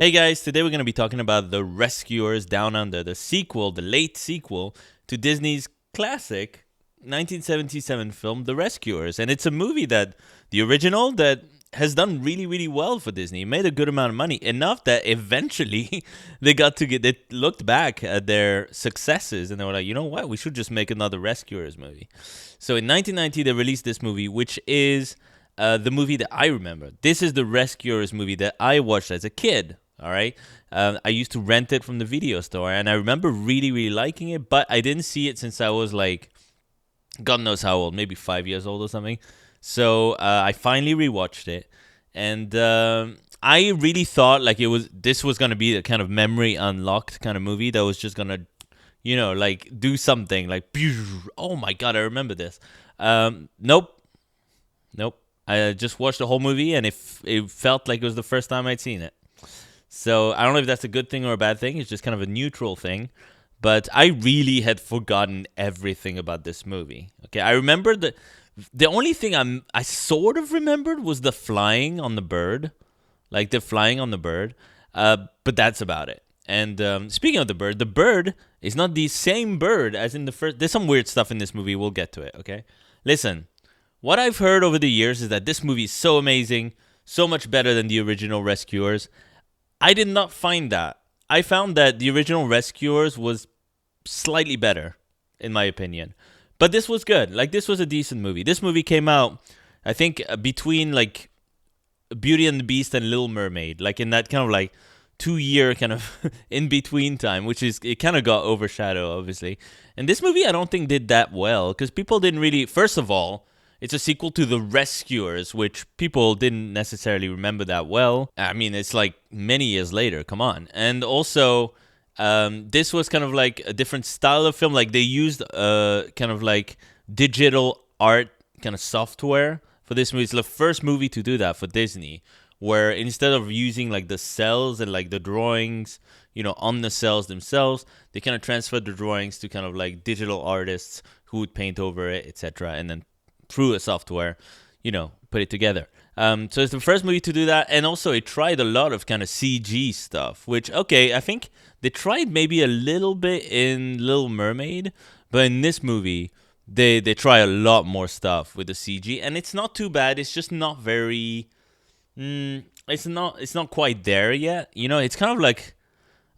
Hey guys, today we're going to be talking about The Rescuers Down Under, the sequel, the late sequel to Disney's classic 1977 film The Rescuers. And it's a movie that the original that has done really really well for Disney. It made a good amount of money, enough that eventually they looked back at their successes and they were like, "You know what? We should just make another Rescuers movie." So in 1990 they released this movie, which is the movie that I remember. This is the Rescuers movie that I watched as a kid. All right. I used to rent it from the video store, and I remember really, really liking it, but I didn't see it since I was like, God knows how old, maybe 5 years old or something. So I finally rewatched it, and I really thought like this was gonna be a kind of memory unlocked kind of movie that was just gonna, like do something like, oh my God, I remember this. Nope, nope. I just watched the whole movie, and it felt like it was the first time I'd seen it. So I don't know if that's a good thing or a bad thing. It's just kind of a neutral thing. But I really had forgotten everything about this movie. Okay, I remember the only thing I sort of remembered was the flying on the bird, like the flying on the bird. But that's about it. And speaking of the bird is not the same bird as in the first. There's some weird stuff in this movie. We'll get to it. Okay, listen. What I've heard over the years is that this movie is so amazing, so much better than the original Rescuers. I did not find that. I found that the original Rescuers was slightly better, in my opinion. But this was good. Like, this was a decent movie. This movie came out, I think, between, like, Beauty and the Beast and Little Mermaid. Like, in that kind of, like, 2 year kind of in-between time, which is, it kind of got overshadowed, obviously. And this movie, I don't think, did that well, because people didn't really, first of all, it's a sequel to The Rescuers, which people didn't necessarily remember that well. I mean, it's like many years later. Come on. And also, this was kind of like a different style of film. Like they used kind of like digital art kind of software for this movie. It's the first movie to do that for Disney, where instead of using like the cells and like the drawings, on the cells themselves, they kind of transferred the drawings to kind of like digital artists who would paint over it, etc., and then through a software, put it together. So it's the first movie to do that, and also it tried a lot of kind of CG stuff, which, okay, I think they tried maybe a little bit in Little Mermaid, but in this movie, they try a lot more stuff with the CG, and it's not too bad. It's just not very, it's not quite there yet. It's kind of like,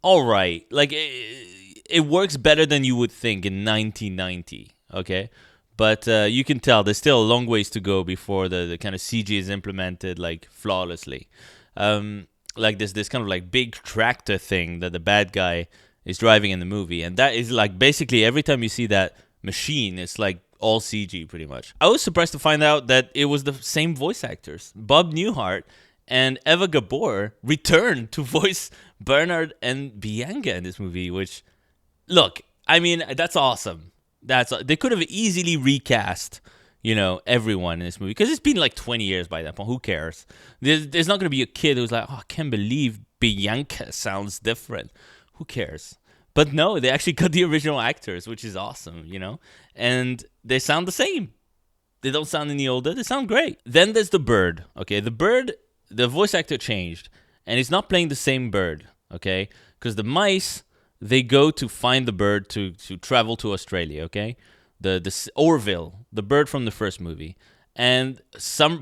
all right, like it works better than you would think in 1990. Okay, but you can tell there's still a long ways to go before the kind of CG is implemented like flawlessly. Like this kind of like big tractor thing that the bad guy is driving in the movie, and that is like basically every time you see that machine, it's like all CG pretty much. I was surprised to find out that it was the same voice actors, Bob Newhart and Eva Gabor, returned to voice Bernard and Bianca in this movie. Which, look, I mean, that's awesome. They could have easily recast, everyone in this movie, because it's been like 20 years by that point. Who cares? There's not going to be a kid who's like, oh, I can't believe Bianca sounds different. Who cares? But no, they actually got the original actors, which is awesome, and they sound the same. They don't sound any older. They sound great. Then there's the bird. Okay, the voice actor changed, and he's not playing the same bird. Okay, because the mice, they go to find the bird to travel to Australia. Okay, the Orville, the bird from the first movie, and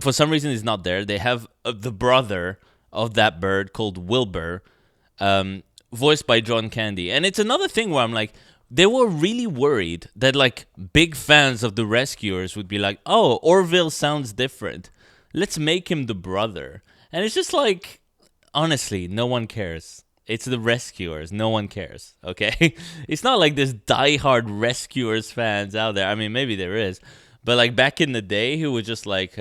for some reason he's not there. They have the brother of that bird called Wilbur, voiced by John Candy. And it's another thing where I'm like, they were really worried that like big fans of the Rescuers would be like, oh, Orville sounds different, let's make him the brother. And it's just like, honestly, no one cares. It's the Rescuers. No one cares, okay? It's not like there's diehard Rescuers fans out there. I mean, maybe there is. But like back in the day, who was just like,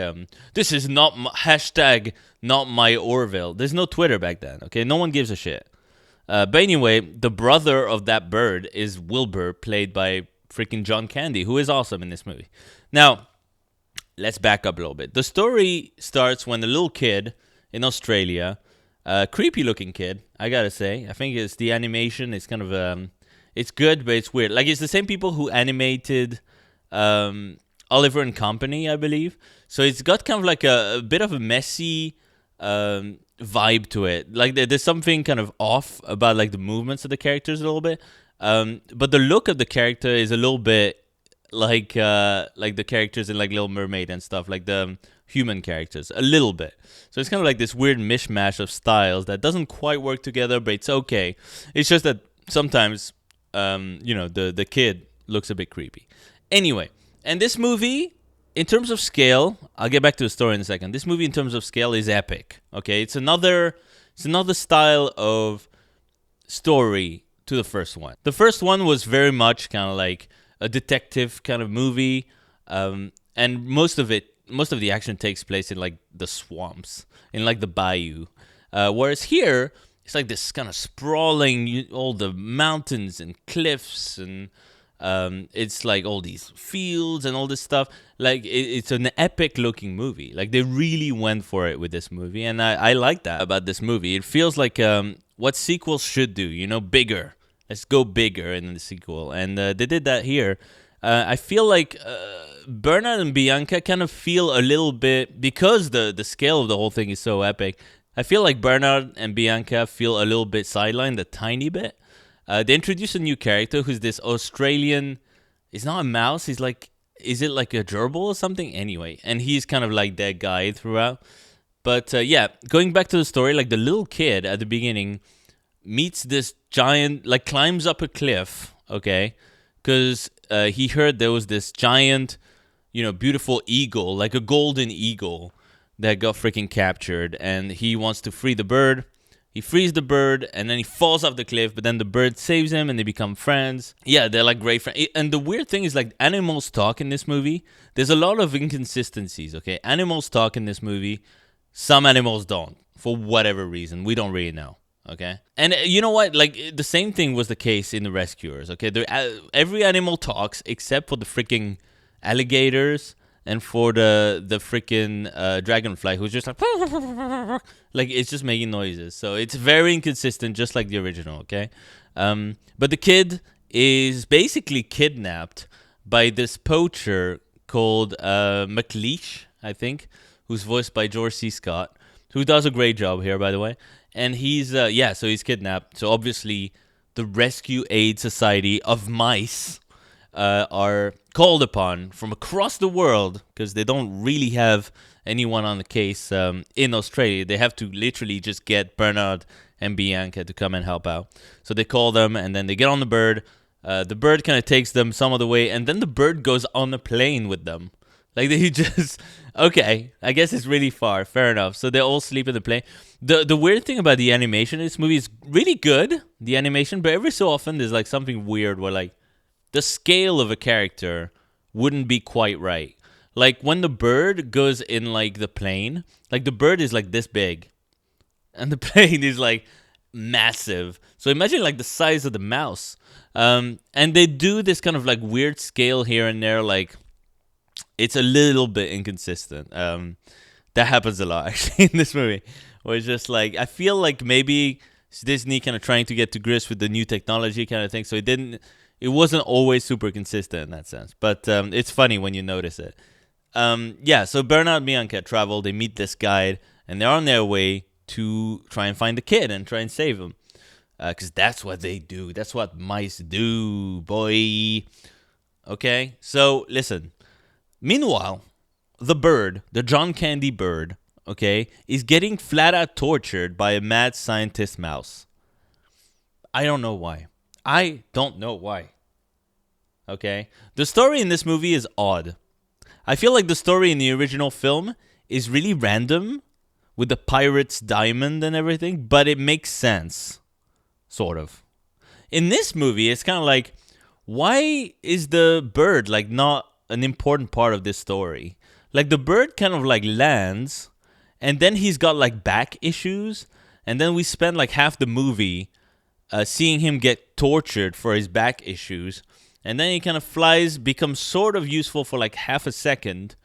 this is not hashtag not my Orville. There's no Twitter back then, okay? No one gives a shit. But anyway, the brother of that bird is Wilbur, played by freaking John Candy, who is awesome in this movie. Now, let's back up a little bit. The story starts when a little kid in Australia, creepy looking kid, I gotta say. I think it's the animation. It's kind of it's good, but it's weird. Like it's the same people who animated Oliver and Company, I believe. So it's got kind of like a bit of a messy vibe to it. Like there's something kind of off about like the movements of the characters a little bit. But the look of the character is a little bit like the characters in like Little Mermaid and stuff, like the human characters, a little bit. So it's kind of like this weird mishmash of styles that doesn't quite work together, but it's okay. It's just that sometimes, the kid looks a bit creepy. Anyway, and this movie, in terms of scale, I'll get back to the story in a second. This movie, in terms of scale, is epic. Okay, it's another style of story to the first one. The first one was very much kind of like a detective kind of movie, and most of the action takes place in like the swamps, in like the bayou. Whereas here, it's like this kind of sprawling, all the mountains and cliffs, and it's like all these fields and all this stuff. Like it's an epic looking movie. Like they really went for it with this movie, and I like that about this movie. It feels like what sequels should do. Bigger. Let's go bigger in the sequel, and they did that here. I feel like Bernard and Bianca kind of feel a little bit, because the scale of the whole thing is so epic. I feel like Bernard and Bianca feel a little bit sidelined, a tiny bit. They introduce a new character who's this Australian. He's not a mouse. He's like, is it like a gerbil or something? Anyway, and he's kind of like that guy throughout. But going back to the story, like the little kid at the beginning meets this giant, like climbs up a cliff, okay? Because he heard there was this giant, beautiful eagle, like a golden eagle that got freaking captured, and he wants to free the bird. He frees the bird, and then he falls off the cliff, but then the bird saves him, and they become friends. Yeah, they're like great friends. And the weird thing is, like, animals talk in this movie. There's a lot of inconsistencies, okay? Animals talk in this movie. Some animals don't, for whatever reason. We don't really know, okay? And you know what? Like, the same thing was the case in The Rescuers, okay? Every animal talks except for the freaking alligators and for the freaking dragonfly, who's just like it's just making noises. So it's very inconsistent, just like the original, okay? But the kid is basically kidnapped by this poacher called McLeish, I think, who's voiced by George C. Scott, who does a great job here, by the way. And he's, so he's kidnapped. So obviously the Rescue Aid Society of Mice are called upon from across the world, because they don't really have anyone on the case in Australia. They have to literally just get Bernard and Bianca to come and help out. So they call them, and then they get on the bird. The bird kind of takes them some of the way, and then the bird goes on a plane with them. Like they just, okay, I guess it's really far. Fair enough. So they all sleep in the plane. The weird thing about the animation in this movie is really good, the animation, but every so often there's like something weird where like the scale of a character wouldn't be quite right. Like when the bird goes in like the plane, like the bird is like this big, and the plane is like massive. So imagine like the size of the mouse. And they do this kind of like weird scale here and there, like it's a little bit inconsistent. That happens a lot actually in this movie, where it's just like, I feel like maybe Disney kind of trying to get to grips with the new technology kind of thing, so it wasn't always super consistent in that sense. But it's funny when you notice it. So Bernard and Bianca travel, they meet this guide, and they're on their way to try and find the kid and try and save him. Because that's what they do. That's what mice do, boy. Okay, so listen. Meanwhile, the bird, the John Candy bird, okay, is getting flat out tortured by a mad scientist mouse. I don't know why. Okay? The story in this movie is odd. I feel like the story in the original film is really random with the pirate's diamond and everything, but it makes sense. Sort of. In this movie, it's kind of like, why is the bird like not an important part of this story? Like the bird kind of like lands, and then he's got like back issues, and then we spend like half the movie seeing him get tortured for his back issues, and then he kind of flies, becomes sort of useful for like half a second,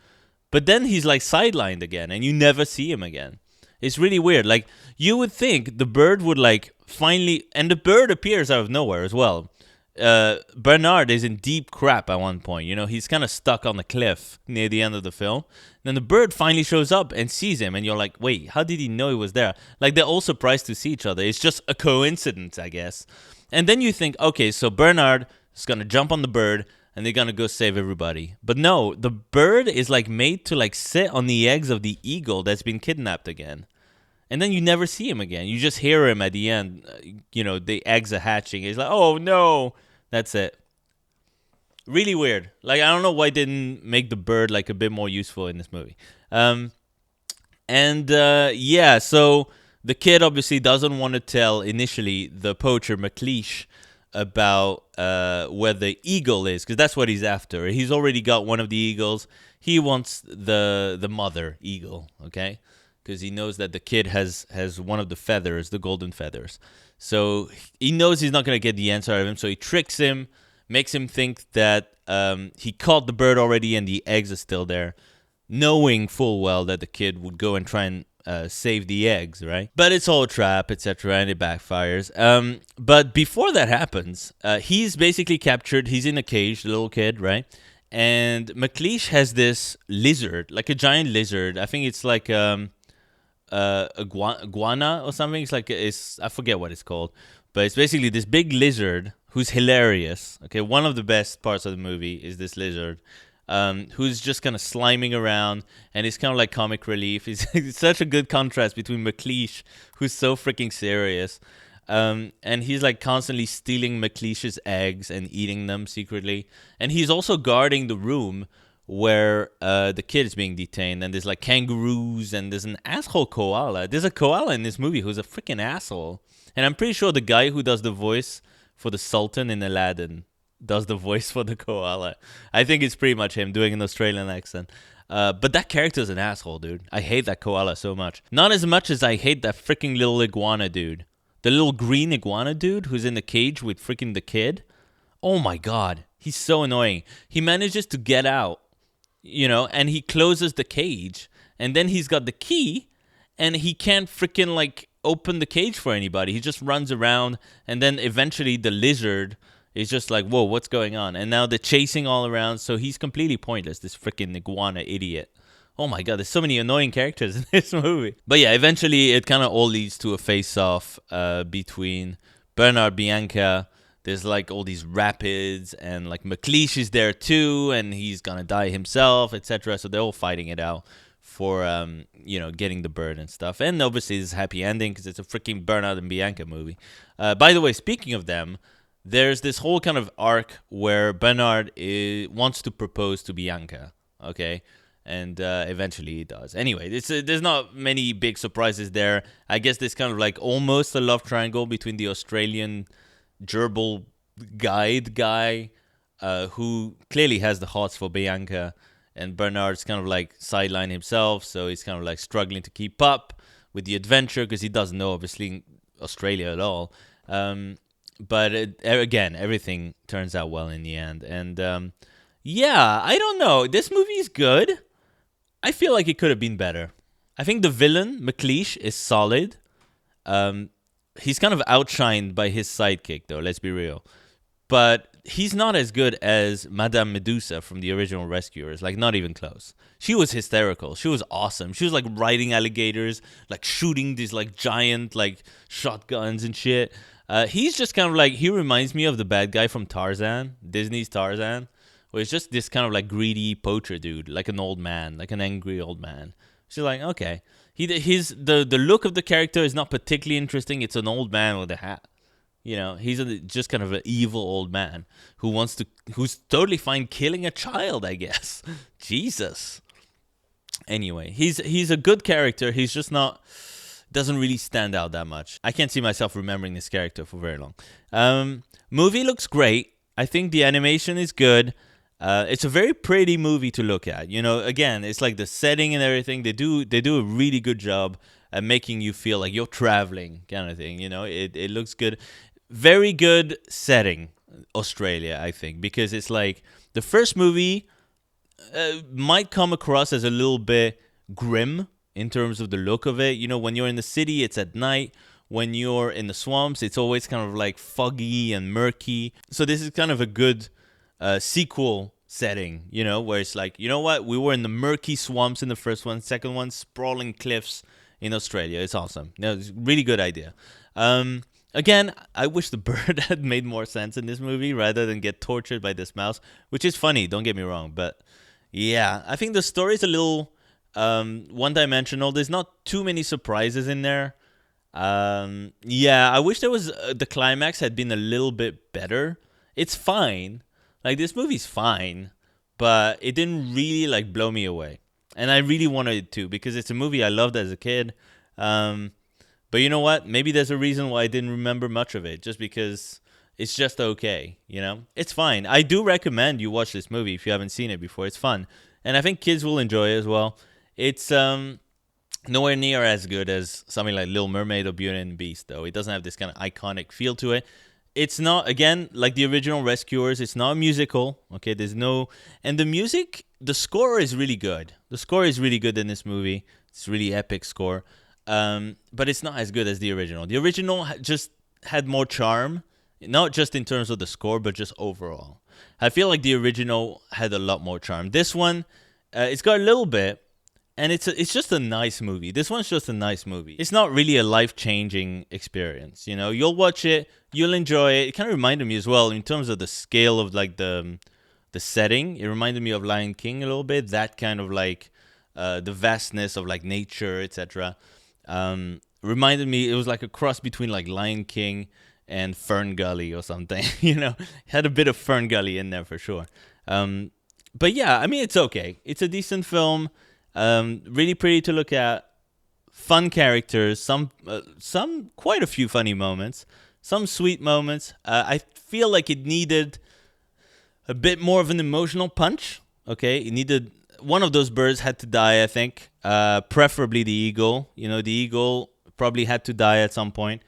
but then he's like sidelined again, and you never see him again. It's really weird. Like, you would think the bird would like finally, and the bird appears out of nowhere as well. Bernard is in deep crap at one point. He's kind of stuck on the cliff near the end of the film. Then the bird finally shows up and sees him, and you're like, wait, how did he know he was there? Like, they're all surprised to see each other. It's just a coincidence, I guess. And then you think, okay, so Bernard is going to jump on the bird, and they're going to go save everybody. But no, the bird is like made to like sit on the eggs of the eagle that's been kidnapped again. And then you never see him again. You just hear him at the end. The eggs are hatching. He's like, oh no. That's it. Really weird. Like, I don't know why they didn't make the bird like a bit more useful in this movie. So the kid obviously doesn't want to tell initially the poacher McLeish about where the eagle is, because that's what he's after. He's already got one of the eagles. He wants the mother eagle, okay? Because he knows that the kid has one of the feathers, the golden feathers. So he knows he's not going to get the answer out of him, so he tricks him, makes him think that he caught the bird already and the eggs are still there, knowing full well that the kid would go and try and save the eggs, right? But it's all a trap, etc., and it backfires. But before that happens, he's basically captured. He's in a cage, the little kid, right? And McLeish has this lizard, like a giant lizard. I think it's like iguana or something. I forget what it's called, but it's basically this big lizard who's hilarious. Okay, one of the best parts of the movie is this lizard, who's just kind of sliming around, and it's kind of like comic relief. It's such a good contrast between McLeish, who's so freaking serious, and he's like constantly stealing McLeish's eggs and eating them secretly, and he's also guarding the room where the kid is being detained, and there's like kangaroos, and there's an asshole koala. There's a koala in this movie who's a freaking asshole. And I'm pretty sure the guy who does the voice for the Sultan in Aladdin does the voice for the koala. I think it's pretty much him doing an Australian accent. But that character's an asshole, dude. I hate that koala so much. Not as much as I hate that freaking little iguana dude. The little green iguana dude who's in the cage with freaking the kid. Oh my god. He's so annoying. He manages to get out, and he closes the cage, and then he's got the key, and he can't freaking like open the cage for anybody. He just runs around, and then eventually the lizard is just like, whoa, what's going on? And now they're chasing all around, so he's completely pointless, this freaking iguana idiot. Oh my god, there's so many annoying characters in this movie. But yeah, eventually it kind of all leads to a face-off between Bernard, Bianca. There's like all these rapids, and like McLeish is there too, and he's gonna die himself, etc. So they're all fighting it out for getting the bird and stuff. And obviously this happy ending because it's a freaking Bernard and Bianca movie. By the way, speaking of them, there's this whole kind of arc where Bernard wants to propose to Bianca, okay? And eventually he does. Anyway, there's not many big surprises there. I guess there's kind of like almost a love triangle between the Australian gerbil guide guy, who clearly has the hots for Bianca, and Bernard's kind of like sidelined himself, so he's kind of like struggling to keep up with the adventure because he doesn't know obviously Australia at all. But again, everything turns out well in the end, and I don't know. This movie is good. I feel like it could have been better. I think the villain McLeish is solid. He's kind of outshined by his sidekick, though, let's be real. But he's not as good as Madame Medusa from the original Rescuers. Like, not even close. She was hysterical. She was awesome. She was, like, riding alligators, like, shooting these, like, giant, like, shotguns and shit. He's just kind of like, he reminds me of the bad guy from Tarzan, Disney's Tarzan, where it's just this kind of, like, greedy poacher dude, like an old man, like an angry old man. She's like, okay. The look of the character is not particularly interesting. It's an old man with a hat. He's just kind of an evil old man who's totally fine killing a child, I guess. Jesus. Anyway, he's a good character. He's just doesn't really stand out that much. I can't see myself remembering this character for very long. Movie looks great. I think the animation is good. It's a very pretty movie to look at. Again, it's like the setting and everything. They do a really good job at making you feel like you're traveling, kind of thing. It looks good. Very good setting, Australia, I think, because it's like the first movie might come across as a little bit grim in terms of the look of it. When you're in the city, it's at night. when you're in the swamps, it's always kind of like foggy and murky. So this is kind of a good sequel setting, where it's like, you know what? We were in the murky swamps in the first one. Second one, sprawling cliffs in Australia. It's awesome. No, it's a really good idea. Again, I wish the bird had made more sense in this movie rather than get tortured by this mouse, which is funny, don't get me wrong. But yeah, I think the story is a little one-dimensional. There's not too many surprises in there. Yeah, I wish there was the climax had been a little bit better. It's fine. Like, this movie's fine, but it didn't really, like, blow me away. And I really wanted it to, because it's a movie I loved as a kid. But you know what? Maybe there's a reason why I didn't remember much of it, just because it's just okay, It's fine. I do recommend you watch this movie if you haven't seen it before. It's fun. And I think kids will enjoy it as well. It's nowhere near as good as something like Little Mermaid or Beauty and the Beast, though. It doesn't have this kind of iconic feel to it. It's not, again, like the original Rescuers, it's not a musical, okay? And the music, the score is really good. The score is really good in this movie. It's a really epic score. But it's not as good as the original. The original just had more charm, not just in terms of the score, but just overall. I feel like the original had a lot more charm. This one, it's got a little bit, and it's just a nice movie. This one's just a nice movie. It's not really a life-changing experience, You'll watch it, you'll enjoy it. It kind of reminded me as well, in terms of the scale of like the setting. It reminded me of Lion King a little bit. That kind of like the vastness of like nature, etc. Reminded me, it was like a cross between like Lion King and Fern Gully or something. Had a bit of Fern Gully in there for sure. But yeah, I mean, it's okay. It's a decent film. Really pretty to look at. Fun characters. Some quite a few funny moments. Some sweet moments. I feel like it needed a bit more of an emotional punch. Okay, it needed, one of those birds had to die, I think. Preferably the eagle. The eagle probably had to die at some point,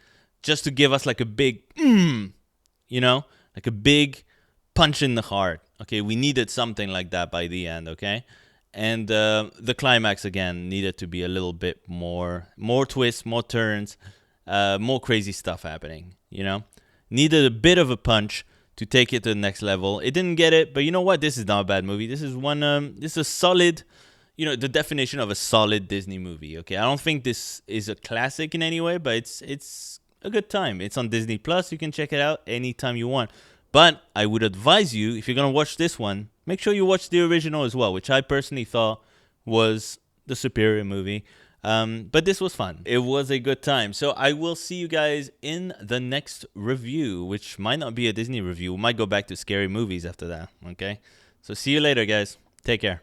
just to give us like a big, like a big punch in the heart. Okay, we needed something like that by the end. Okay, and the climax again needed to be a little bit more twists, more turns, more crazy stuff happening. Needed a bit of a punch to take it to the next level. It didn't get it, but you know what? This is not a bad movie. This is one. This is a solid, the definition of a solid Disney movie. Okay, I don't think this is a classic in any way, but it's a good time. It's on Disney Plus. You can check it out anytime you want. But I would advise you, if you're gonna watch this one, make sure you watch the original as well, which I personally thought was the superior movie. But this was fun. It was a good time. So I will see you guys in the next review, which might not be a Disney review. We might go back to scary movies after that. Okay. So see you later, guys. Take care.